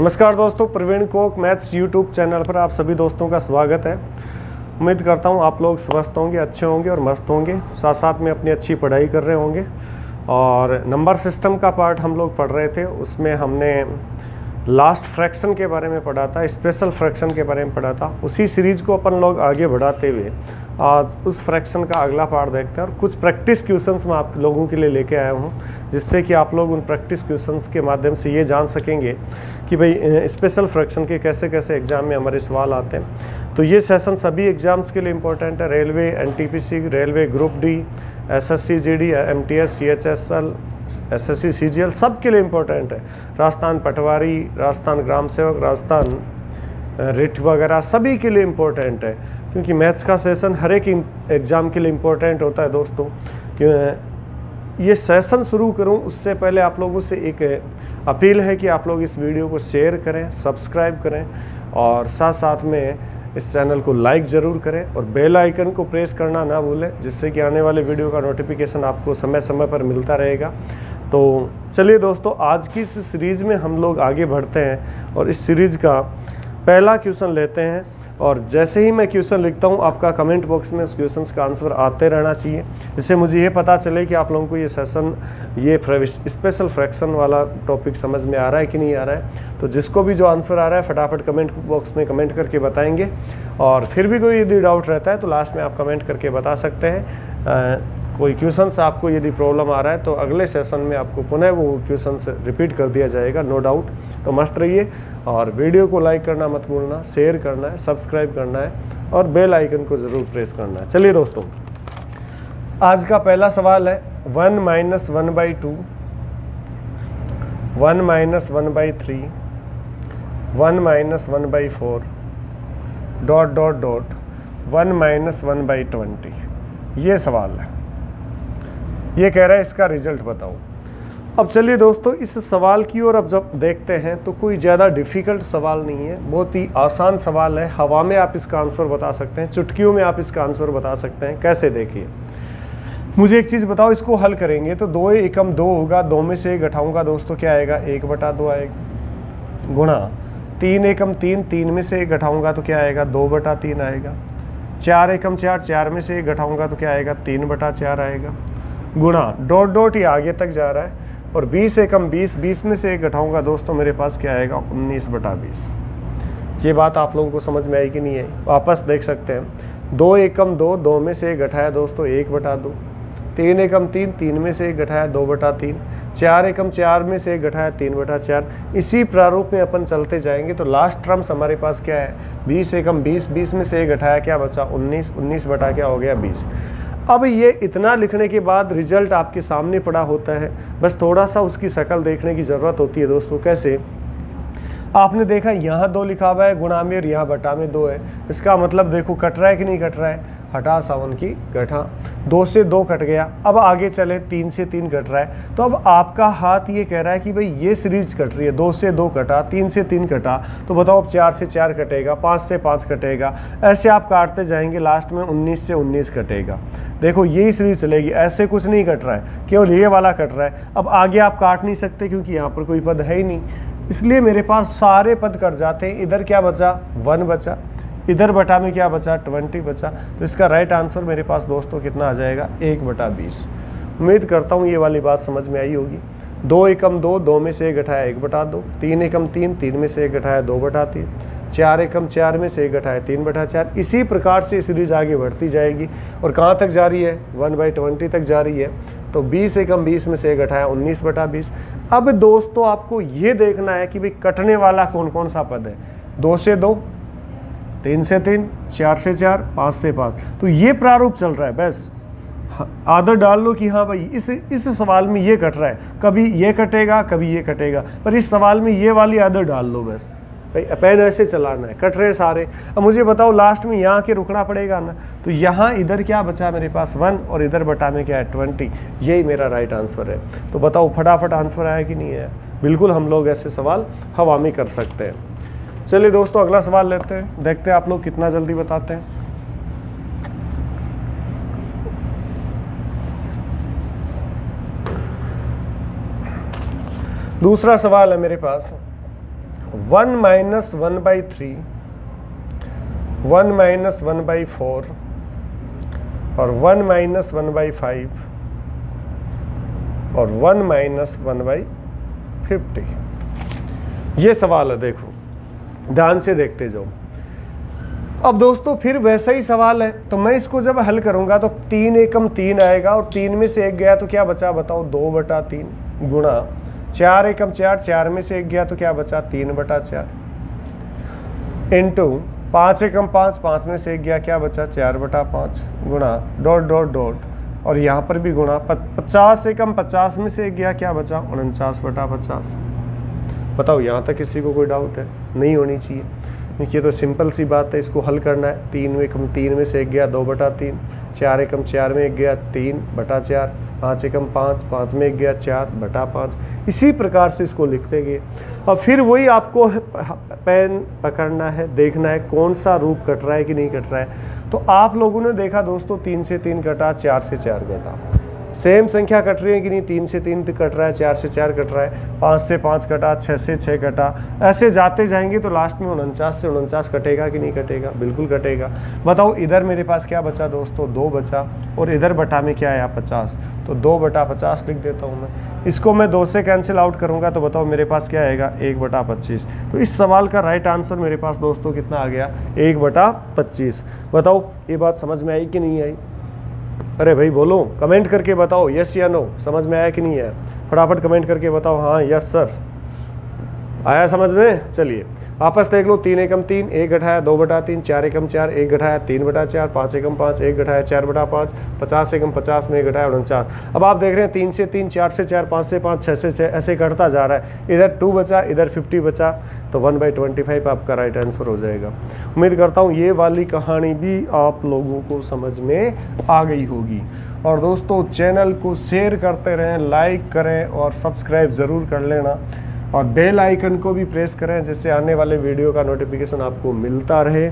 नमस्कार दोस्तों, प्रवीण कोक मैथ्स यूट्यूब चैनल पर आप सभी दोस्तों का स्वागत है। उम्मीद करता हूँ आप लोग स्वस्थ होंगे, अच्छे होंगे और मस्त होंगे, साथ साथ में अपनी अच्छी पढ़ाई कर रहे होंगे। और नंबर सिस्टम का पार्ट हम लोग पढ़ रहे थे, उसमें हमने लास्ट फ्रैक्शन के बारे में पढ़ा था, स्पेशल फ्रैक्शन के बारे में पढ़ा था। उसी सीरीज़ को अपन लोग आगे बढ़ाते हुए आज उस फ्रैक्शन का अगला पार्ट देखते हैं और कुछ प्रैक्टिस क्वेश्चंस मैं आप लोगों के लिए लेके आया हूँ, जिससे कि आप लोग उन प्रैक्टिस क्वेश्चंस के माध्यम से ये जान सकेंगे कि भाई स्पेशल फ्रैक्शन के कैसे कैसे एग्ज़ाम में हमारे सवाल आते हैं। तो ये सेशन सभी एग्ज़ाम्स के लिए इम्पोर्टेंट है, railway, NTPC, railway group D, SSC GD, MTS, CHSL, SSC CGL, सब के लिए इम्पोर्टेंट है। राजस्थान पटवारी, राजस्थान ग्राम सेवक, राजस्थान रिट वगैरह सभी के लिए इम्पोर्टेंट है, क्योंकि मैथ्स का सेशन हर एक एग्ज़ाम के लिए इम्पोर्टेंट होता है दोस्तों। ये सेशन शुरू करूं उससे पहले आप लोगों से एक अपील है कि आप लोग इस वीडियो को शेयर करें, सब्सक्राइब करें और साथ साथ में इस चैनल को लाइक ज़रूर करें और बेल आइकन को प्रेस करना ना भूलें, जिससे कि आने वाले वीडियो का नोटिफिकेशन आपको समय समय पर मिलता रहेगा। तो चलिए दोस्तों, आज की इस सीरीज़ में हम लोग आगे बढ़ते हैं और इस सीरीज़ का पहला क्वेश्चन लेते हैं। और जैसे ही मैं क्वेश्चन लिखता हूँ, आपका कमेंट बॉक्स में उस क्वेश्चन का आंसर आते रहना चाहिए, जिससे मुझे ये पता चले कि आप लोगों को ये सेशन, ये स्पेशल फ्रैक्शन वाला टॉपिक समझ में आ रहा है कि नहीं आ रहा है। तो जिसको भी जो आंसर आ रहा है फटाफट कमेंट बॉक्स में कमेंट करके बताएंगे, और फिर भी कोई यदि डाउट रहता है तो लास्ट में आप कमेंट करके बता सकते हैं। कोई क्वेश्चन से आपको यदि प्रॉब्लम आ रहा है तो अगले सेशन में आपको पुनः वो क्वेश्चन से रिपीट कर दिया जाएगा, नो डाउट। तो मस्त रहिए और वीडियो को लाइक करना मत भूलना, शेयर करना है, सब्सक्राइब करना है और बेल आइकन को ज़रूर प्रेस करना है। चलिए दोस्तों, आज का पहला सवाल है 1 - 1/2, 1 - 1/3, 1 - 1/4, ... 1 - 1/20। ये सवाल है, ये कह रहा है इसका रिजल्ट बताओ। अब चलिए दोस्तों, इस सवाल की ओर अब जब देखते हैं तो कोई ज़्यादा डिफ़िकल्ट सवाल नहीं है, बहुत ही आसान सवाल है। हवा में आप इसका आंसर बता सकते हैं, चुटकियों में आप इसका आंसर बता सकते हैं। कैसे, देखिए, मुझे एक चीज़ बताओ, इसको हल करेंगे तो 2 एकम 2 होगा, 2 में से 1 घटाऊंगा दोस्तों, क्या आएगा 1/2 आएगा, गुणा 3 एकम 3, 3 में से 1 घटाऊंगा तो क्या आएगा 2/3 आएगा, 4 एकम 4, 4 में से 1 घटाऊंगा तो क्या आएगा 3/4 आएगा, गुणा ... ये आगे तक जा रहा है, और 20 एकम 20, 20 में से 1 घटाऊंगा दोस्तों, मेरे पास क्या आएगा 19/20। ये बात आप लोगों को समझ में आई कि नहीं आई? वापस देख सकते हैं। 2 एकम 2, 2 में से 1 घटाया दोस्तों 1/2, 3 एकम 3, 3 में से 1 घटाया 2/3, 4 एकम 4 में से 1 घटाया 3/4। इसी प्रारूप में अपन चलते जाएंगे तो लास्ट टर्म्स हमारे पास क्या है 20 एकम 20, 20 में से 1 घटाया क्या बचा 19, 19 बटा क्या हो गया 20। अब ये इतना लिखने के बाद रिजल्ट आपके सामने पड़ा होता है, बस थोड़ा सा उसकी शक्ल देखने की ज़रूरत होती है दोस्तों। कैसे, आपने देखा यहाँ 2 लिखा हुआ है गुणा में और यहाँ बटा में 2 है, इसका मतलब देखो कट रहा है कि नहीं कट रहा है, हटा 7 की गठा, 2 से 2 कट गया। अब आगे चले, 3 से 3 कट रहा है, तो अब आपका हाथ ये कह रहा है कि भाई ये सीरीज कट रही है, 2 से 2 कटा, 3 से 3 कटा, तो बताओ अब 4 से 4 कटेगा, 5 से 5 कटेगा, ऐसे आप काटते जाएंगे, लास्ट में 19 से 19 कटेगा। देखो यही सीरीज चलेगी, ऐसे कुछ नहीं कट रहा है, केवल ये वाला कट रहा है। अब आगे आप काट नहीं सकते क्योंकि यहाँ पर कोई पद है ही नहीं, इसलिए मेरे पास सारे पद कट जाते हैं। इधर क्या बचा 1 बचा, इधर बटा में क्या बचा 20 बचा। तो इसका राइट आंसर मेरे पास दोस्तों कितना आ जाएगा 1/20। उम्मीद करता हूँ ये वाली बात समझ में आई होगी। 2 एकम 2, 2 में से 1 घटाया 1/2, 3 एकम 3, 3 में से 1 घटाया 2/3, 4 एकम 4 में से 1 घटाया 3/4। इसी प्रकार से सीरीज आगे बढ़ती जाएगी और कहाँ तक जा रही है 1/20 तक जा रही है। तो 20 एकम 20 में से 1 घटाया 19/20। अब दोस्तों आपको ये देखना है कि भाई कटने वाला कौन कौन सा पद है। 2 से 2, 3 से 3, 4 से 4, 5 से 5। तो ये प्रारूप चल रहा है, बस आदत डाल लो कि हाँ भाई इस सवाल में ये कट रहा है, कभी ये कटेगा कभी ये कटेगा, पर इस सवाल में ये वाली आदत डाल लो, बस भाई पेन ऐसे चलाना है, कट रहे सारे। अब मुझे बताओ लास्ट में यहाँ के रुकना पड़ेगा ना, तो यहाँ इधर क्या बचा मेरे पास 1 और इधर बटा में क्या है 20। यही मेरा राइट आंसर है। तो बताओ फटाफट आंसर आया कि नहीं है? बिल्कुल हम लोग ऐसे सवाल हवा में कर सकते हैं। चलिए दोस्तों, अगला सवाल लेते हैं, देखते हैं आप लोग कितना जल्दी बताते हैं। दूसरा सवाल है मेरे पास, 1 माइनस 1/3, 1 माइनस 1/4 और 1 माइनस 1/5 और 1 माइनस 1/50। ये सवाल है, देखो ध्यान से देखते जाओ। अब दोस्तों फिर वैसा ही सवाल है, तो मैं इसको जब हल करूंगा तो 3 एकम 3 आएगा और 3 में से 1 गया तो क्या बचा बताओ, 2/3 गुणा 4 एकम 4, 4 में से 1 गया तो क्या बचा, 3/4 इंटू 5 एकम 5, 5 में से 1 गया क्या बचा, 4/5 गुणा डॉट डॉट डॉट और यहाँ पर भी गुणा 50 एकम 50 में से 1 गया क्या बचा, 49/50। बताओ यहाँ तक किसी को कोई डाउट है? नहीं होनी चाहिए, क्योंकि ये तो सिंपल सी बात है। इसको हल करना है, 3 एकम 3 में से 1 गया 2/3, 4 एकम 4 में 1 गया 3/4, 5 एकम 5, 5 में 1 गया 4/5। इसी प्रकार से इसको लिखते गए और फिर वही आपको पेन पकड़ना है, देखना है कौन सा रूप कट रहा है कि नहीं कट रहा है। तो आप लोगों ने देखा दोस्तों 3 से 3 कटा, 4 से 4 कटा, सेम संख्या कट रही है कि नहीं, 3 से 3 कट रहा है, 4 से 4 कट रहा है, 5 से 5 कटा, 6 से 6 कटा, ऐसे जाते जाएंगे तो लास्ट में 49 से 49 कटेगा कि नहीं कटेगा, बिल्कुल कटेगा। बताओ इधर मेरे पास क्या बचा दोस्तों, 2 बचा और इधर बटा में क्या आया 50, तो 2/50 लिख देता हूँ मैं। इसको मैं 2 से कैंसिल आउट करूँगा तो बताओ मेरे पास क्या आएगा, 1/25। तो इस सवाल का राइट आंसर मेरे पास दोस्तों कितना आ गया, 1/25। बताओ ये बात समझ में आई कि नहीं आई? अरे भाई बोलो, कमेंट करके बताओ यस या नो, समझ में आया कि नहीं आया? फटाफट कमेंट करके बताओ हाँ यस सर, आया समझ में। चलिए वापस देख लो, 3 एकम 3, 1 घटाया 2/3, 4 एकम 4, 1 घटाया 3/4, 5 एकम 5, 1 घटाया 4/5, 50 एकम 50 में 1 घटाया 49। अब आप देख रहे हैं 3 से 3, 4 से 4, 5 से 5, 6 से 6 ऐसे कटता जा रहा है। इधर 2 बचा, इधर 50 बचा, तो 1/25 आपका राइट आंसर हो जाएगा। उम्मीद करता हूँ ये वाली कहानी भी आप लोगों को समझ में आ गई होगी। और दोस्तों चैनल को शेयर करते रहें, लाइक करें और सब्सक्राइब ज़रूर कर लेना और बेल आइकन को भी प्रेस करें जिससे आने वाले वीडियो का नोटिफिकेशन आपको मिलता रहे।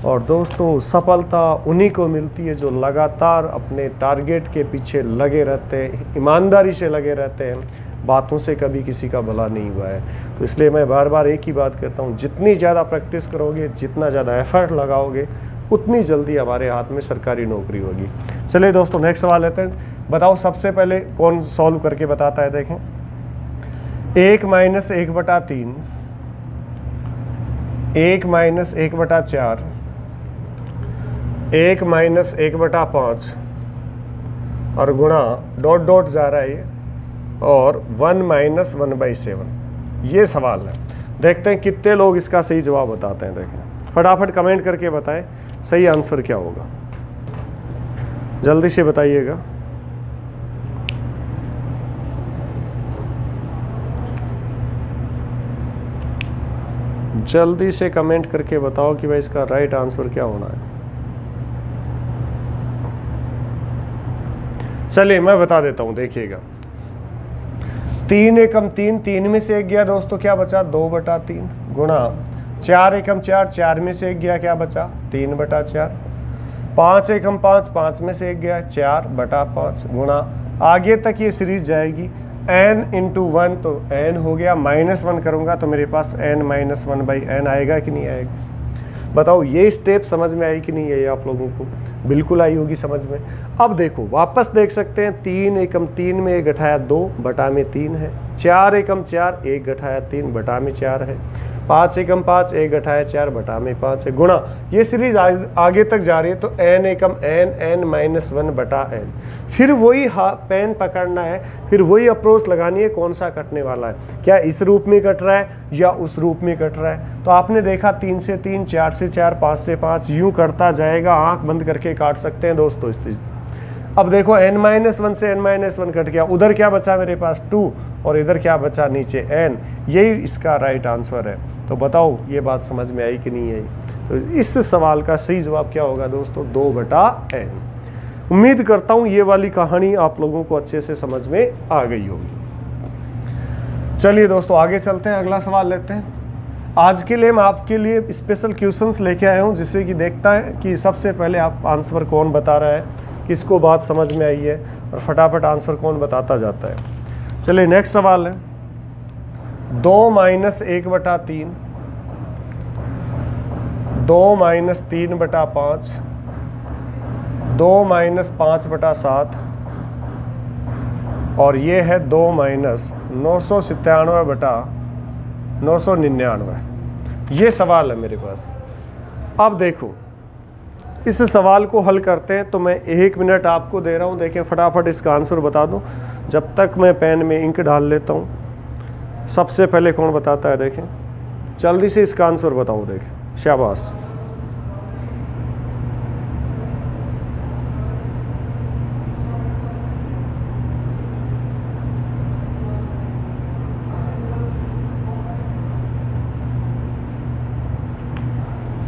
और दोस्तों सफलता उन्हीं को मिलती है जो लगातार अपने टारगेट के पीछे लगे रहते हैं, ईमानदारी से लगे रहते हैं, बातों से कभी किसी का भला नहीं हुआ है। तो इसलिए मैं बार बार एक ही बात कहता हूँ, जितनी ज़्यादा प्रैक्टिस करोगे, जितना ज़्यादा एफर्ट लगाओगे, उतनी जल्दी हमारे हाथ में सरकारी नौकरी होगी। चलिए दोस्तों नेक्स्ट सवाल लेते हैं। बताओ सबसे पहले कौन सॉल्व करके बताता है, देखें। 1 माइनस 1/3, 1 माइनस 1/4, 1 माइनस 1/5 और गुणा डॉट डॉट जा रहा है ये और 1 माइनस 1/7। ये सवाल है, देखते हैं कितने लोग इसका सही जवाब बताते हैं। देखें फटाफट कमेंट करके बताएं सही आंसर क्या होगा, जल्दी से बताइएगा। जल्दी से कमेंट करके बताओ कि भाई इसका राइट आंसर क्या होना है। चलिए मैं बता देता हूं, देखिएगा। 3 एकम 3, 3 में से 1 गया दोस्तों क्या बचा, 2/3 गुणा 4 एकम 4, 4 में से 1 गया क्या बचा, 3/4, 5 एकम 5, 5 में से 1 गया 4/5 गुणा, आगे तक ये सीरीज जाएगी n इंटू 1, तो n हो गया, -1 करूंगा तो मेरे पास n-1/n आएगा कि नहीं आएगा? बताओ ये स्टेप समझ में आई कि नहीं आई आप लोगों को? बिल्कुल आई होगी समझ में। अब देखो वापस देख सकते हैं, 3 एकम 3 में 1 घटाया 2/3 है, 4 एकम 4, 1 घटाया 3/4 है, 5 एकम 5, 1 घटाया 4/5 है, गुणा ये सीरीज आगे तक जा रही है तो n एकम n-1/n। फिर वही पेन पकड़ना है, फिर वही अप्रोच लगानी है, कौन सा कटने वाला है, क्या इस रूप में कट रहा है या उस रूप में कट रहा है। तो आपने देखा 3 से 3, 4 से 4, 5 से 5 यूँ करता जाएगा, आंख बंद करके काट सकते हैं दोस्तों इस चीज़। अब देखो n-1 से n-1 कट गया, उधर क्या बचा मेरे पास 2 और इधर क्या बचा नीचे n, यही इसका राइट आंसर है। तो बताओ ये बात समझ में आई कि नहीं आई? तो इस सवाल का सही जवाब क्या होगा दोस्तों, 2/n। उम्मीद करता हूँ ये वाली कहानी आप लोगों को अच्छे से समझ में आ गई होगी। चलिए दोस्तों आगे चलते हैं, अगला सवाल लेते हैं। आज के लिए मैं आपके लिए स्पेशल क्वेश्चंस लेके आया हूँ, जिससे कि देखता है कि सबसे पहले आप आंसर कौन बता रहा है, किसको बात समझ में आई है और फटाफट आंसर कौन बताता जाता है। चलिए नेक्स्ट सवाल है, 2 माइनस 1/3, 2 माइनस 3/5, 2 माइनस 5/7 और ये है 2 माइनस 997/999। ये सवाल है मेरे पास। अब देखो इस सवाल को हल करते हैं, तो मैं 1 मिनट आपको दे रहा हूँ, देखें फटाफट इसका आंसर बता दो जब तक मैं पेन में इंक डाल लेता हूँ। सबसे पहले कौन बताता है, देखें जल्दी से इसका आंसर बताओ, देखें शाबाश।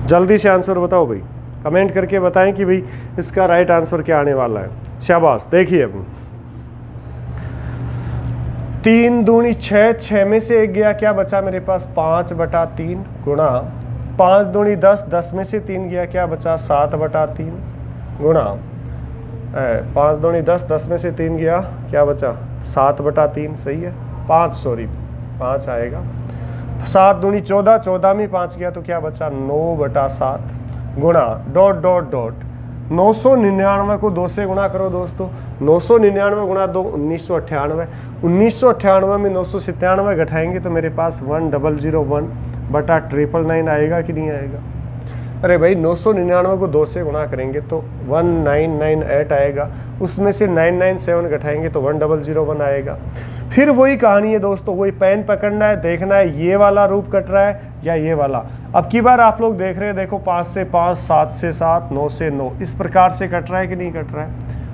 जल्दी से आंसर बताओ भाई, कमेंट करके बताएं कि भाई इसका राइट आंसर क्या आने वाला है। शाबाश। देखिए अब 3 दूनी 6, 6 में से 1 गया, क्या बचा मेरे पास 5/3 गुणा 5 दूनी 10, 10 में से 3 गया, क्या बचा 7/3 गुणा 5 दूनी 10, 10 में से 3 गया, क्या बचा 7/3। सही है, 5 आएगा। 7 दूनी 14, 14 में 5 गया तो क्या बचा 9/7 गुणा डॉट डॉट डॉट 999 को 2 से गुणा करो दोस्तों। 999 गुणा 2 1998, 1998 में 997 घटाएंगे तो मेरे पास 1001/999 आएगा कि नहीं आएगा। अरे भाई 999 को 2 से गुणा करेंगे तो 1998 आएगा, उसमें से 997 घटाएंगे तो 1001 आएगा। फिर वही कहानी है दोस्तों, वही पेन पकड़ना है, देखना है ये वाला रूप कट रहा है या ये वाला। अब की बार आप लोग देख रहे हैं, देखो 5 से 5, 7 से 7, 9 से 9, इस प्रकार से कट रहा है कि नहीं कट रहा है।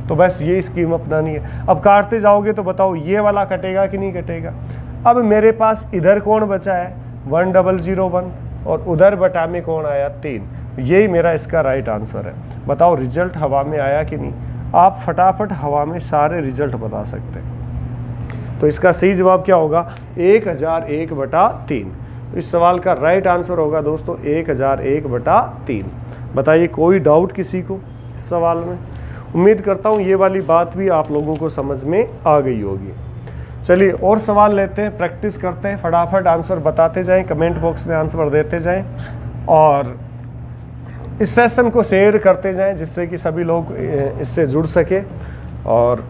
तो बस ये स्कीम अपनानी है। अब काटते जाओगे तो बताओ ये वाला कटेगा कि नहीं कटेगा। अब मेरे पास इधर कौन बचा है 1001 और उधर बटा में कौन आया 3। यही मेरा इसका राइट आंसर है। बताओ रिजल्ट हवा में आया कि नहीं। आप फटाफट हवा में सारे रिजल्ट बता सकते हैं। तो इसका सही जवाब क्या होगा 1001/3। तो इस सवाल का राइट आंसर होगा दोस्तों 1001/3। बताइए कोई डाउट किसी को इस सवाल में। उम्मीद करता हूँ ये वाली बात भी आप लोगों को समझ में आ गई होगी। चलिए और सवाल लेते हैं, प्रैक्टिस करते हैं, फटाफट आंसर बताते जाएं, कमेंट बॉक्स में आंसर देते जाएं और इस सेशन को शेयर करते जाएं जिससे कि सभी लोग इससे जुड़ सके। और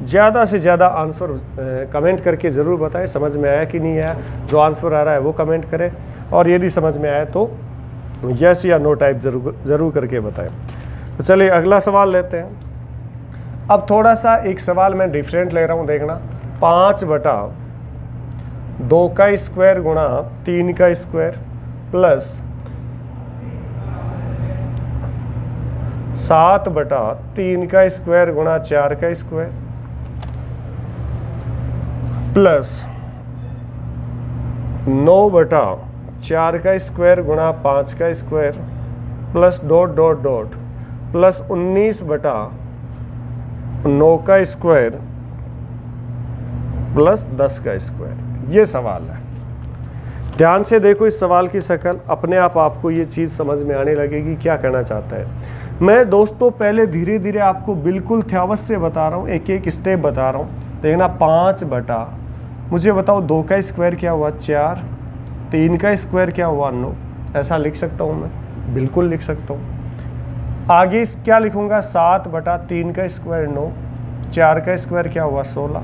ज़्यादा से ज़्यादा आंसर कमेंट करके ज़रूर बताएं समझ में आया कि नहीं आया। जो आंसर आ रहा है वो कमेंट करें और यदि समझ में आया तो यस या नो टाइप ज़रूर करके बताएं। तो चलिए अगला सवाल लेते हैं। अब थोड़ा सा एक सवाल मैं डिफरेंट ले रहा हूँ, देखना 5/2 का स्क्वायर गुणा 3 का स्क्वायर प्लस 7/3 का स्क्वायर गुणा 4 का स्क्वायर प्लस 9/4 का स्क्वायर गुणा 5 का square plus dot dot dot plus 19/9 का स्क्वायर प्लस 10 का स्क्वायर। ये सवाल है। ध्यान से देखो इस सवाल की शक्ल, अपने आप आपको ये चीज़ समझ में आने लगेगी क्या कहना चाहता है। मैं दोस्तों पहले धीरे धीरे आपको बिल्कुल ध्यावत से बता रहा हूँ, एक एक स्टेप बता रहा हूँ। देखना 5/, मुझे बताओ 2 का स्क्वायर क्या हुआ 4, 3 का स्क्वायर क्या हुआ 9। ऐसा लिख सकता हूँ मैं, बिल्कुल लिख सकता हूँ। आगे क्या लिखूँगा 7/3 का स्क्वायर 9, 4 का स्क्वायर क्या हुआ 16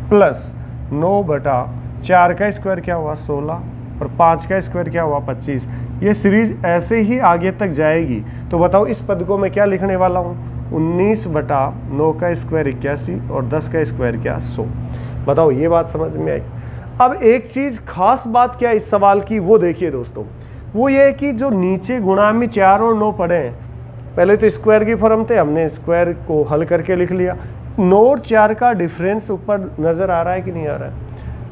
प्लस 9/4 का स्क्वायर क्या हुआ 16 और 5 का स्क्वायर क्या हुआ 25। ये सीरीज ऐसे ही आगे तक जाएगी। तो बताओ इस पद को मैं क्या लिखने वाला हूँ 19/9 का स्क्वायर 81 और 10 का स्क्वायर क्या 100। बताओ ये बात समझ में आई। अब एक चीज़ खास बात क्या है इस सवाल की वो देखिए दोस्तों, वो ये है कि जो नीचे गुणा में 4 और 9 पड़े हैं, पहले तो स्क्वायर की फॉर्म थे, हमने स्क्वायर को हल करके लिख लिया। 9 और 4 का डिफरेंस ऊपर नज़र आ रहा है कि नहीं आ रहा है।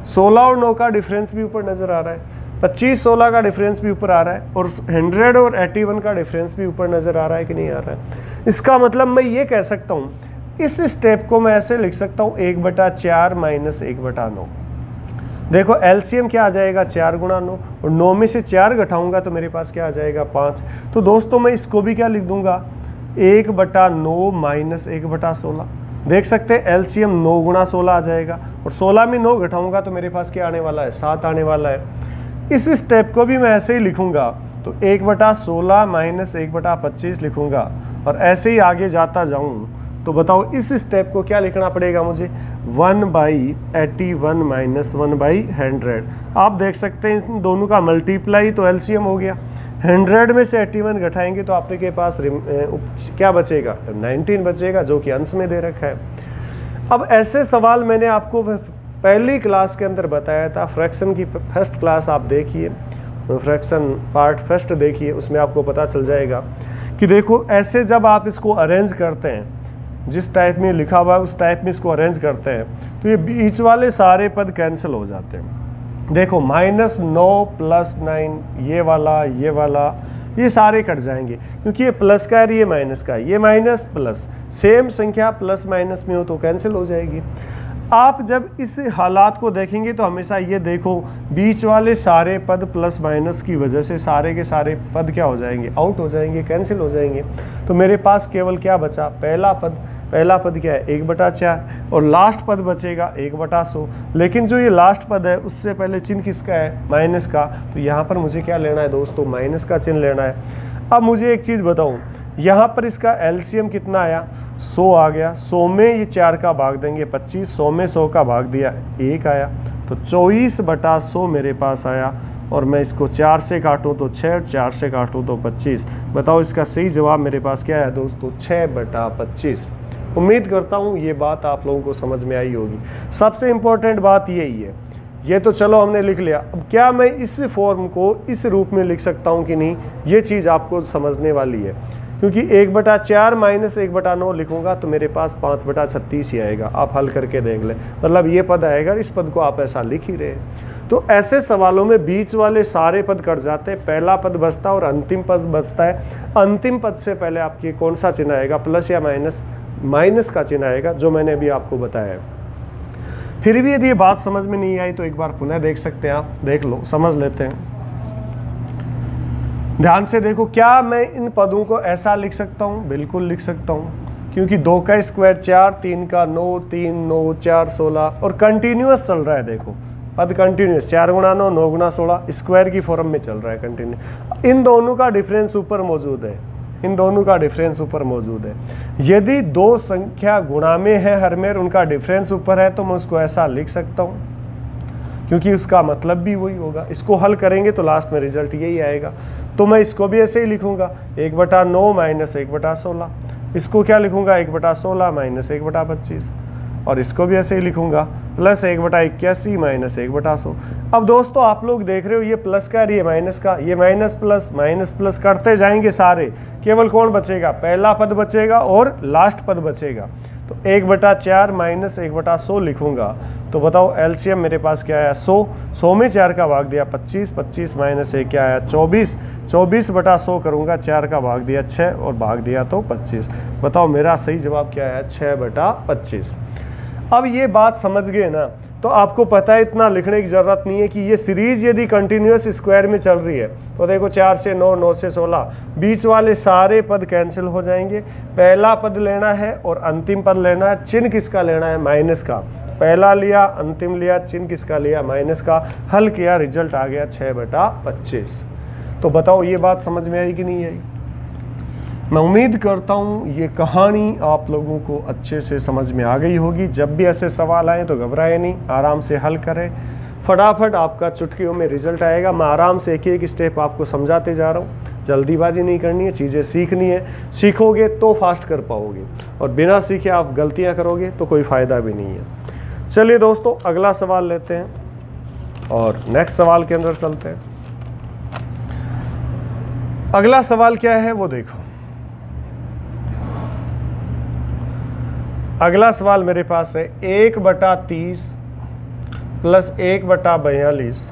16 और 9 का डिफरेंस भी ऊपर नज़र आ रहा है। 25-16 का डिफरेंस भी ऊपर आ रहा है और 100 और 81 का डिफरेंस भी ऊपर नज़र आ रहा है कि नहीं आ रहा है। इसका मतलब मैं ये कह सकता हूँ, इस स्टेप को मैं ऐसे लिख सकता हूँ 1/4 माइनस 1/9। देखो एलसीएम क्या आ जाएगा 4 गुणा 9 और 9 में से 4 घटाऊंगा तो मेरे पास क्या आ जाएगा 5। तो दोस्तों मैं इसको भी क्या लिख दूंगा 1/9 माइनस 1/16। देख सकते हैं एलसीएम 9 गुणा 16 आ जाएगा और 16 में 9 घटाऊंगा तो मेरे पास क्या आने वाला है 7 आने वाला है। इस स्टेप को भी मैं ऐसे ही लिखूंगा तो 1/16 माइनस 1/25 लिखूंगा और ऐसे ही आगे जाता जाऊं तो बताओ इस स्टेप को क्या लिखना पड़ेगा मुझे, 1/81 माइनस 1/100। आप देख सकते हैं इन दोनों का मल्टीप्लाई तो एलसीएम हो गया। 100 में से 81 घटाएंगे तो आपके पास क्या बचेगा, 19 बचेगा, जो कि अंश में दे रखा है। अब ऐसे सवाल मैंने आपको पहली क्लास के अंदर बताया था, फ्रैक्शन की फर्स्ट क्लास आप देखिए, फ्रैक्शन पार्ट फर्स्ट देखिए, उसमें आपको पता चल जाएगा कि देखो ऐसे जब आप इसको अरेंज करते हैं, जिस टाइप में लिखा हुआ है उस टाइप में इसको अरेंज करते हैं तो ये बीच वाले सारे पद कैंसिल हो जाते हैं। देखो -9 + 9 ये वाला ये सारे कट जाएंगे क्योंकि ये प्लस का है, ये माइनस का है, ये माइनस प्लस, सेम संख्या प्लस माइनस में हो तो कैंसिल हो जाएगी। आप जब इस हालात को देखेंगे तो हमेशा ये देखो बीच वाले सारे पद प्लस माइनस की वजह से सारे के सारे पद क्या हो जाएंगे, आउट हो जाएंगे, कैंसिल हो जाएंगे। तो मेरे पास केवल क्या बचा, पहला पद क्या है 1/4 और लास्ट पद बचेगा 1/100। लेकिन जो ये लास्ट पद है उससे पहले चिन्ह किसका है, माइनस का, तो यहाँ पर मुझे क्या लेना है दोस्तों, माइनस का चिन्ह लेना है। अब मुझे एक चीज़ बताऊँ, यहाँ पर इसका एलसीएम कितना आया, 100 आ गया। 100 में ये 4 का भाग देंगे 25, 100 में 100 का भाग दिया 1 आया, तो 24/100 मेरे पास आया। और मैं इसको 4 से काटूँ तो 6, 4 से काटूँ तो 25। बताओ इसका सही जवाब मेरे पास क्या है दोस्तों, 6/25। उम्मीद करता हूँ ये बात आप लोगों को समझ में आई होगी। सबसे इम्पोर्टेंट बात यही है, ये तो चलो हमने लिख लिया, अब क्या मैं इस फॉर्म को इस रूप में लिख सकता हूँ कि नहीं, ये चीज़ आपको समझने वाली है। क्योंकि 1/4 माइनस 1/9 लिखूंगा तो मेरे पास 5/36 ही आएगा। आप हल करके देख लें, मतलब ये पद आएगा, इस पद को आप ऐसा लिख ही रहे। तो ऐसे सवालों में बीच वाले सारे पद कट जाते हैं, पहला पद बचता है और अंतिम पद बचता है। अंतिम पद से पहले आपकी कौन सा चिन्ह आएगा, प्लस या माइनस, माइनस का चिन्ह आएगा, जो मैंने अभी आपको बताया है। फिर भी यदि ये बात समझ में नहीं आई तो एक बार पुनः देख सकते हैं, आप देख लो, समझ लेते हैं। ध्यान से देखो, क्या मैं इन पदों को ऐसा लिख सकता हूँ, बिल्कुल लिख सकता हूँ, क्योंकि 2 का स्क्वायर 4, 3 का 9, 3 9 4 16 और कंटिन्यूअस चल रहा है। देखो पद कंटिन्यूअस, 4 × 9 9 × 16 स्क्वायर की फॉर्म में चल रहा है कंटिन्यू। इन दोनों का डिफरेंस ऊपर मौजूद है, इन दोनों का डिफरेंस ऊपर मौजूद है। यदि दो संख्या गुणा में है हर में, उनका डिफरेंस ऊपर है, तो मैं उसको ऐसा लिख सकता हूँ, क्योंकि उसका मतलब भी वही होगा। इसको हल करेंगे तो लास्ट में रिजल्ट यही आएगा। तो मैं इसको भी ऐसे ही लिखूंगा, 1/9 माइनस 1/16। इसको क्या लिखूंगा, 1/16 माइनस 1/25। और इसको भी ऐसे ही लिखूंगा, प्लस 1/81 माइनस 1/100। अब दोस्तों आप लोग देख रहे हो ये प्लस का है, ये माइनस का, ये माइनस प्लस करते जाएंगे सारे, केवल कौन बचेगा, पहला पद बचेगा और लास्ट पद बचेगा। तो 1/4 माइनस 1/100 लिखूंगा। तो बताओ एलसीएम मेरे पास क्या आया, 100। 100 में 4 का भाग दिया 25, 25 माइनस 1 क्या आया, 24। 24/100 करूंगा, 4 का भाग दिया 6 और भाग दिया तो 25। बताओ मेरा सही जवाब क्या है, 6/25। अब ये बात समझ गए ना, तो आपको पता है इतना लिखने की ज़रूरत नहीं है कि ये सीरीज यदि कंटिन्यूअस स्क्वायर में चल रही है तो देखो 4 से 9, 9 से 16, बीच वाले सारे पद कैंसिल हो जाएंगे। पहला पद लेना है और अंतिम पद लेना है। चिन्ह किसका लेना है, माइनस का। पहला लिया, अंतिम लिया, चिन्ह किसका लिया, माइनस का। हल किया, रिजल्ट आ गया 6/25। तो बताओ ये बात समझ में आई कि नहीं आई। मैं उम्मीद करता हूँ ये कहानी आप लोगों को अच्छे से समझ में आ गई होगी। जब भी ऐसे सवाल आए तो घबराए नहीं, आराम से हल करें, फटाफट आपका चुटकियों में रिजल्ट आएगा। मैं आराम से एक एक स्टेप आपको समझाते जा रहा हूँ, जल्दीबाजी नहीं करनी है, चीज़ें सीखनी है। सीखोगे तो फास्ट कर पाओगे, और बिना सीखे आप गलतियाँ करोगे तो कोई फ़ायदा भी नहीं है। चलिए दोस्तों अगला सवाल लेते हैं और नेक्स्ट सवाल के अंदर चलते हैं। अगला सवाल क्या है वो देखो। अगला सवाल मेरे पास है 1/30 प्लस 1/42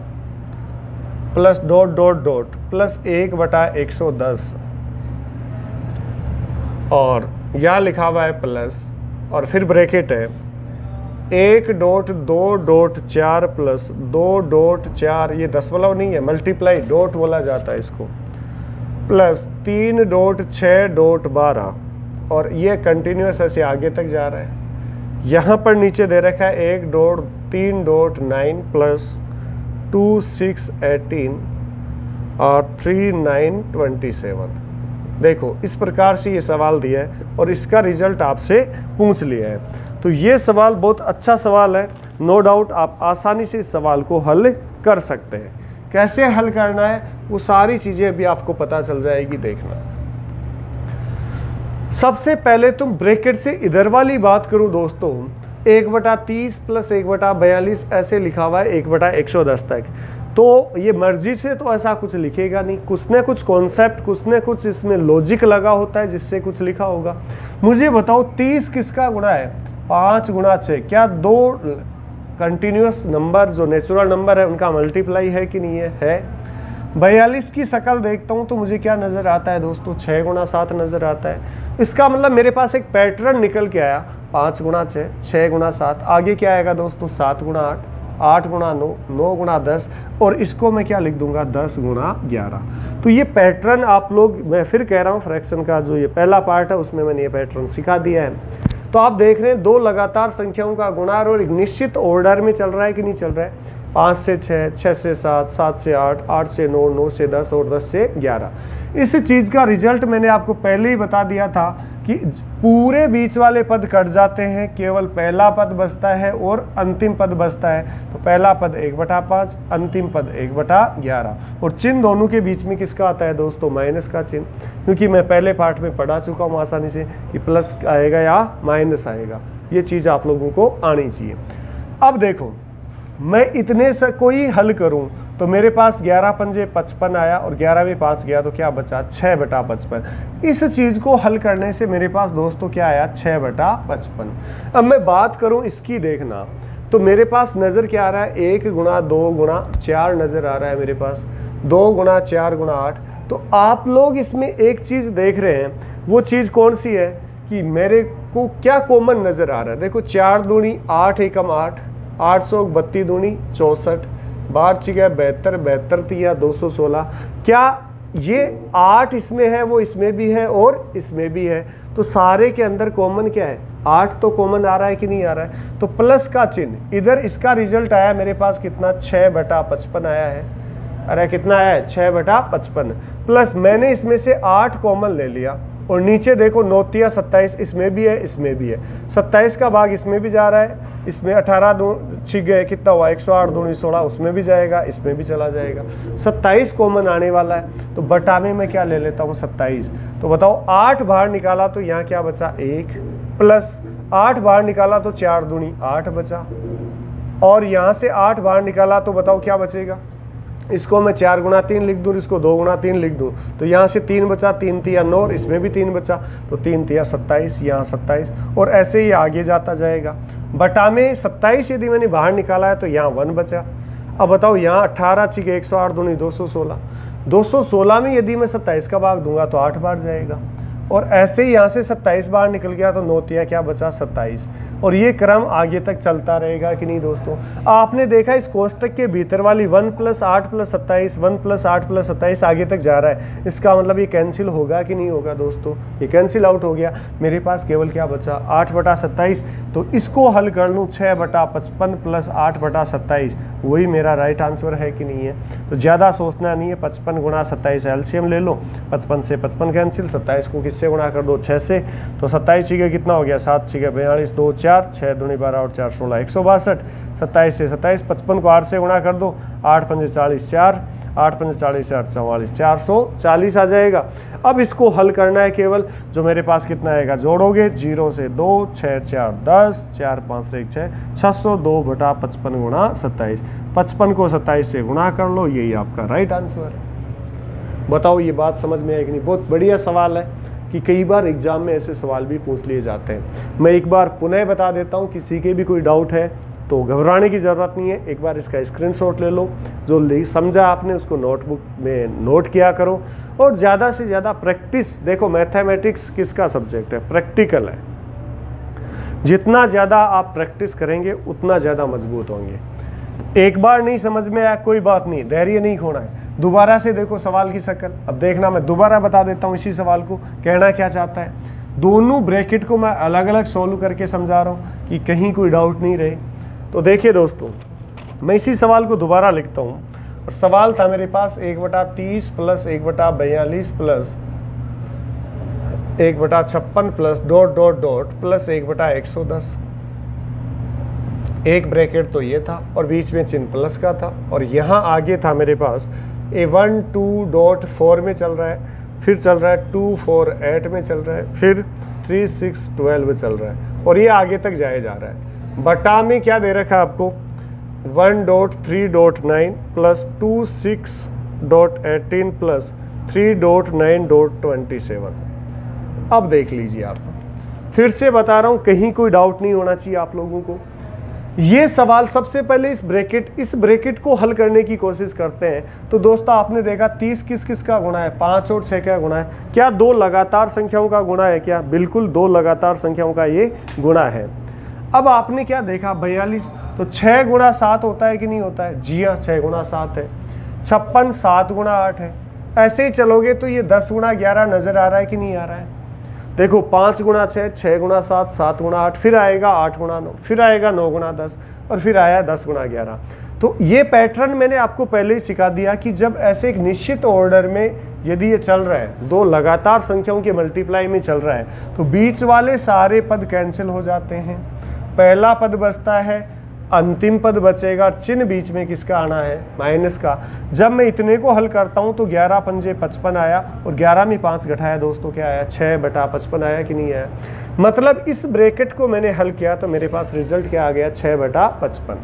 प्लस ... प्लस 1/110 और यहाँ लिखा हुआ है प्लस और फिर ब्रैकेट है 1.2.4 प्लस 2.4, ये दशमलव नहीं है, मल्टीप्लाई डॉट बोला जाता है इसको, प्लस 3.6.12 और ये कंटिन्यूस ऐसे आगे तक जा रहा है। यहाँ पर नीचे दे रखा है 1.3.9 प्लस 2.6.18 और 3927। देखो इस प्रकार से ये सवाल दिया है और इसका रिजल्ट आपसे पूछ लिया है। तो ये सवाल बहुत अच्छा सवाल है, नो डाउट आप आसानी से इस सवाल को हल कर सकते हैं। कैसे हल करना है वो सारी चीज़ें अभी आपको पता चल जाएगी, देखना। सबसे पहले तुम ब्रैकेट से इधर वाली बात करूं दोस्तों, 1/30 प्लस 1/42 ऐसे लिखा हुआ है 1/110 तक। तो ये मर्जी से तो ऐसा कुछ लिखेगा नहीं, कुछ न कुछ कॉन्सेप्ट, कुछ न कुछ इसमें लॉजिक लगा होता है जिससे कुछ लिखा होगा। मुझे बताओ 30 किसका गुणा है? 5 गुणा 6। क्या दो कंटिन्यूस नंबर जो नेचुरल नंबर है उनका मल्टीप्लाई है कि नहीं है? 42 की शक्ल देखता हूँ तो मुझे क्या नज़र आता है दोस्तों? 6 गुणा 7 नज़र आता है। इसका मतलब मेरे पास एक पैटर्न निकल के आया, 5 गुणा 6, 6 गुणा 7, आगे क्या आएगा दोस्तों? 7 गुणा 8, 8 गुणा 9, 9 गुणा 10, और इसको मैं क्या लिख दूंगा? 10 गुणा 11। तो ये पैटर्न आप लोग, मैं फिर कह रहा हूँ, फ्रैक्शन का जो ये पहला पार्ट है उसमें मैंने ये पैटर्न सिखा दिया है। तो आप देख रहे हैं दो लगातार संख्याओं का गुणा और एक निश्चित ऑर्डर में चल रहा है कि नहीं चल रहा है? 5 से 6, 6 से 7, 7 से 8, 8 से 9, 9 से 10 और 10 से 11। इस चीज़ का रिजल्ट मैंने आपको पहले ही बता दिया था कि पूरे बीच वाले पद कट जाते हैं, केवल पहला पद बचता है और अंतिम पद बचता है। तो पहला पद 1/5, अंतिम पद 1/11, और चिन्ह दोनों के बीच में किसका आता है दोस्तों? माइनस का चिन्ह, क्योंकि मैं पहले पार्ट में पढ़ा चुका हूँ आसानी से कि प्लस आएगा या माइनस आएगा। ये चीज़ आप लोगों को आनी चाहिए। अब देखो मैं इतने से कोई हल करूं तो मेरे पास 11 पंजे 55 आया और 11 में 5 गया तो क्या बचा? 6/55। इस चीज़ को हल करने से मेरे पास दोस्तों क्या आया? 6/55। अब मैं बात करूं इसकी, देखना तो मेरे पास नज़र क्या आ रहा है? 1 गुणा 2 गुणा 4 नज़र आ रहा है मेरे पास, 2 गुणा 4 गुणा 8। तो आप लोग इसमें एक चीज़ देख रहे हैं, वो चीज़ कौन सी है कि मेरे को क्या कॉमन नज़र आ रहा है? देखो 4 दूनी 8 एकम 8, 800 32 दूनी 64, 12 छिया 72, 72 तिया 216। क्या ये 8 इसमें है, वो इसमें भी है और इसमें भी है, तो सारे के अंदर कॉमन क्या है? 8 तो कॉमन आ रहा है कि नहीं आ रहा है? तो प्लस का चिन्ह इधर, इसका रिजल्ट आया मेरे पास कितना? 6/55 आया है। अरे कितना आया है? 6/55। प्लस मैंने इसमें से 8 कॉमन ले लिया और नीचे देखो 9 तिया 27, इसमें भी है इसमें भी है। 27 का भाग इसमें भी जा रहा है, इसमें 18 दो छिग गए, कितना हुआ? 108 दूनी 16, उसमें भी जाएगा, इसमें भी चला जाएगा। 27 कॉमन आने वाला है, तो बटा में मैं क्या ले लेता हूँ? 27। तो बताओ 8 बाहर निकाला तो यहाँ क्या बचा? 1, प्लस 8 बाहर निकाला तो 4 दूनी 8 बचा, और यहाँ से 8 बाहर निकाला तो बताओ क्या बचेगा? इसको मैं 4 गुणा 3 लिख दूँ, इसको 2 गुणा 3 लिख दूँ, तो यहाँ से 3 बचा, 3 तिया 9, और इसमें भी 3 बचा, तो 3 तिया 27, यहाँ 27, और ऐसे ही आगे जाता जाएगा। बटा में 27 यदि मैंने बाहर निकाला है तो यहाँ 1 बचा। अब बताओ यहाँ 18 छिके 108 दूनी 216, 216 में यदि मैं 27 का भाग दूंगा तो 8 बार जाएगा, और ऐसे ही यहाँ से 27 बार निकल गया तो 9 तिया क्या बचा? 27। और ये क्रम आगे तक चलता रहेगा कि नहीं दोस्तों? आपने देखा इस कोष्टक के भीतर वाली 1 + 8 + 27, 1 + 8 + 27 आगे तक जा रहा है। इसका मतलब ये कैंसिल होगा कि नहीं होगा दोस्तों? ये कैंसिल आउट हो गया। मेरे पास केवल क्या बचा? 8/27। तो इसको हल कर लूँ, 6/55 + 8/27, वही मेरा राइट आंसर है कि नहीं है? तो ज़्यादा सोचना नहीं है, 55 गुणा 27 एलसीएम ले लो, 55 से 55 कैंसिल, 27 को किससे गुणा कर दो? 6 से, तो 27 छिके कितना हो गया? 7 छिके 42, 2 4, 6 दूनी 12 और 4 16, 162। 27 से 27, 55 को 8 से गुणा कर दो, 8 पंजे 40, 4, 8 पंजे 40, 8 44, 440 आ जाएगा। अब इसको हल करना है केवल, जो मेरे पास कितना आएगा? जोड़ोगे 0 से 2, 6 4 10, 4 5 1 6, 602/55 गुणा 27। 55 को 27 से गुणा कर लो, यही आपका राइट आंसर है। बताओ ये बात समझ में है कि नहीं? बहुत बढ़िया सवाल है कि कई बार एग्जाम में ऐसे सवाल भी पूछ लिए जाते हैं। मैं एक बार पुनः बता देता हूँ, किसी के भी कोई डाउट है तो घबराने की ज़रूरत नहीं है। एक बार इसका स्क्रीनशॉट ले लो, जो समझा आपने उसको नोटबुक में नोट किया करो, और ज़्यादा से ज़्यादा प्रैक्टिस। देखो मैथमेटिक्स किसका सब्जेक्ट है? प्रैक्टिकल है। जितना ज़्यादा आप प्रैक्टिस करेंगे उतना ज़्यादा मजबूत होंगे। एक बार नहीं समझ में आया कोई बात नहीं, धैर्य नहीं खोना है, दोबारा से देखो सवाल की शक्ल। अब देखना, मैं दोबारा बता देता हूँ इसी सवाल को कहना क्या चाहता है। दोनों ब्रैकेट को मैं अलग अलग सोल्व करके समझा रहा हूँ कि कहीं कोई डाउट नहीं रहे। तो देखिए दोस्तों, मैं इसी सवाल को दोबारा लिखता हूँ। और सवाल था मेरे पास 1/30 plus 1/42 plus 1/56 plus dot dot dot plus 1/110। एक ब्रैकेट तो ये था और बीच में चिन्ह प्लस का था, और यहाँ आगे था मेरे पास A1 2.4 में चल रहा है, फिर चल रहा है 2 4 8 में चल रहा है, फिर 3 6 12 में चल रहा है, और ये आगे तक जाया जा रहा है। बटा में क्या दे रखा है आपको 1.3.9 प्लस 26.18 प्लस 3.9.27। अब देख लीजिए आप, फिर से बता रहा हूँ, कहीं कोई डाउट नहीं होना चाहिए आप लोगों को। ये सवाल सबसे पहले इस ब्रैकेट को हल करने की कोशिश करते हैं। तो दोस्तों आपने देखा 30 किस किस का गुणा है, 5 और 6 का गुणा है। क्या दो लगातार संख्याओं का गुणा है क्या? बिल्कुल दो लगातार संख्याओं का ये गुणा है। अब आपने क्या देखा 42, तो 6 गुणा 7 होता है कि नहीं होता है? जी हाँ, 6 गुणा 7 है। 56 7 गुणा 8 है। ऐसे ही चलोगे तो ये 10 गुणा 11 नजर आ रहा है कि नहीं आ रहा है? देखो 5 गुणा 6, 6 गुणा 7, 7 गुणा 8, फिर आएगा 8 गुणा 9, फिर आएगा 9 गुणा 10, और फिर आया 10 गुणा 11। तो ये पैटर्न मैंने आपको पहले ही सिखा दिया कि जब ऐसे एक निश्चित ऑर्डर में यदि ये चल रहा है, दो लगातार संख्याओं के मल्टीप्लाई में चल रहा है, तो बीच वाले सारे पद कैंसिल हो जाते हैं। पहला पद बचता है, अंतिम पद बचेगा, चिन्ह बीच में किसका आना है? माइनस का। जब मैं इतने को हल करता हूं तो 11 पंजे 55 आया, और 11 में 5 घटाया दोस्तों क्या आया? 6/55 आया कि नहीं आया? मतलब इस ब्रैकेट को मैंने हल किया तो मेरे पास रिजल्ट क्या आ गया? 6/55।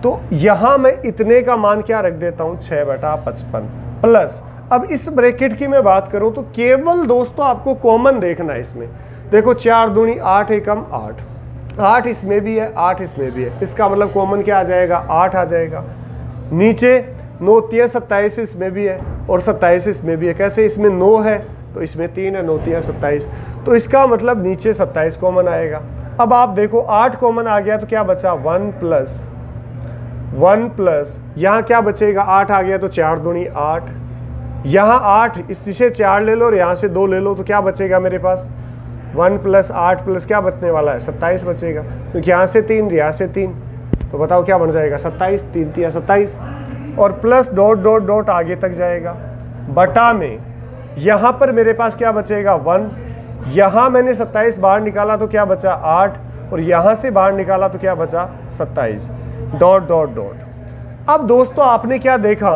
तो यहां मैं इतने का मान क्या रख देता हूं? 6/55 प्लस। अब इस ब्रैकेट की मैं बात करूं तो केवल दोस्तों आपको कॉमन देखना है इसमें। देखो 4 दूनी 8 एकम 8, 8 इसमें भी है, 8 इसमें भी है, इसका मतलब कॉमन क्या आ जाएगा? 8 आ जाएगा। नीचे 9 3 27 इसमें भी है, और 27 इसमें भी है। कैसे? इसमें 9 है तो इसमें 3 है, 9 3 27, तो इसका मतलब नीचे 27 कॉमन आएगा। अब आप देखो 8 कॉमन आ गया तो क्या बचा? 1 प्लस यहाँ क्या बचेगा? 8 आ गया तो 4 दूनी 8, यहाँ 8, इससे 4 ले लो और यहाँ से 2 ले लो, तो क्या बचेगा मेरे पास? 1 प्लस 8 प्लस क्या बचने वाला है? 27 बचेगा, क्योंकि यहाँ से 3 यहाँ से 3, तो बताओ क्या बन जाएगा? 27, 3 3 27, और प्लस डॉट डॉट डॉट आगे तक जाएगा। बटा में यहाँ पर मेरे पास क्या बचेगा? 1, यहाँ मैंने 27 बाहर निकाला तो क्या बचा? 8, और यहाँ से बाहर निकाला तो क्या बचा? 27, डॉट डॉट डॉट। अब दोस्तों आपने क्या देखा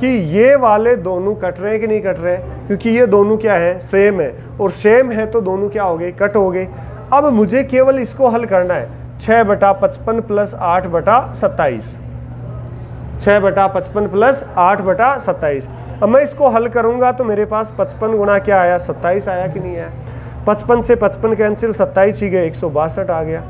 कि ये वाले दोनों कट रहे हैं कि नहीं कट रहे हैं? क्योंकि ये दोनों क्या है? सेम है, और सेम है तो दोनों क्या हो गए? कट हो गए। अब मुझे केवल इसको हल करना है, 6/55 प्लस 8/27, 6/55 प्लस 8/27। अब मैं इसको हल करूंगा तो मेरे पास 55 गुणा क्या आया? 27 आया कि नहीं आया? 55 से 55 कैंसिल, 27 ही गए, 162 आ गया।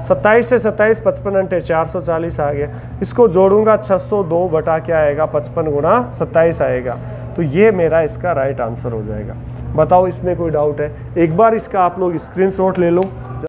27 से 27 55 अंटे 440 आ गया। इसको जोड़ूंगा 602 बटा क्या आएगा? 55 गुणा 27 आएगा। तो ये मेरा इसका राइट आंसर हो जाएगा। बताओ इसमें कोई डाउट है? एक बार इसका आप लोग स्क्रीनशॉट ले लो।